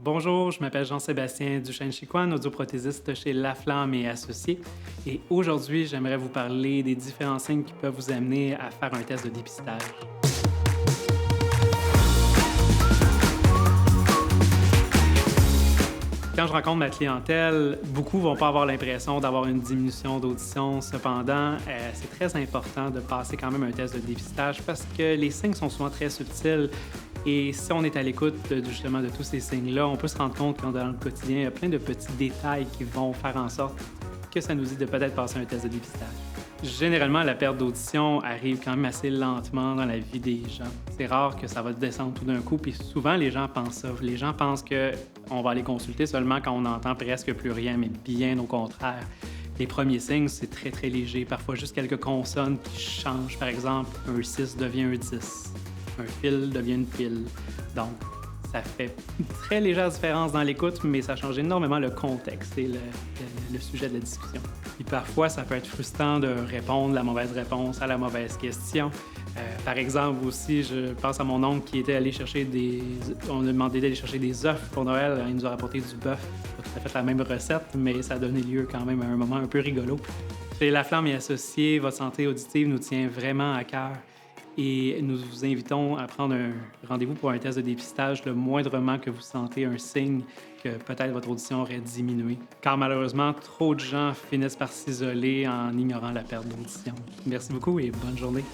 Bonjour, je m'appelle Jean-Sébastien Duchesne-Chicoine, audioprothésiste chez Laflamme et Associés. Et aujourd'hui, j'aimerais vous parler des différents signes qui peuvent vous amener à faire un test de dépistage. Quand je rencontre ma clientèle, beaucoup vont pas avoir l'impression d'avoir une diminution d'audition. Cependant, c'est très important de passer quand même un test de dépistage parce que les signes sont souvent très subtils. Et si on est à l'écoute justement de tous ces signes-là, on peut se rendre compte que dans le quotidien, il y a plein de petits détails qui vont faire en sorte que ça nous dit de peut-être passer un test de dépistage. Généralement, la perte d'audition arrive quand même assez lentement dans la vie des gens. C'est rare que ça va descendre tout d'un coup, puis souvent les gens pensent ça. Les gens pensent qu'on va aller consulter seulement quand on n'entend presque plus rien, mais bien au contraire. Les premiers signes, c'est très très léger, parfois juste quelques consonnes qui changent. Par exemple, un 6 devient un 10, un fil devient une pile. Donc, ça fait une très légère différence dans l'écoute, mais ça change énormément le contexte et le sujet de la discussion. Puis parfois, ça peut être frustrant de répondre la mauvaise réponse à la mauvaise question. Par exemple, aussi, je pense à mon oncle qui était allé chercher On lui a demandé d'aller chercher des œufs pour Noël. Il nous a rapporté du bœuf. Pas tout à fait la même recette, mais ça a donné lieu quand même à un moment un peu rigolo. Chez Laflamme et Associés, votre santé auditive nous tient vraiment à cœur. Et nous vous invitons à prendre un rendez-vous pour un test de dépistage le moindrement que vous sentez un signe que peut-être votre audition aurait diminué. Car malheureusement, trop de gens finissent par s'isoler en ignorant la perte d'audition. Merci beaucoup et bonne journée.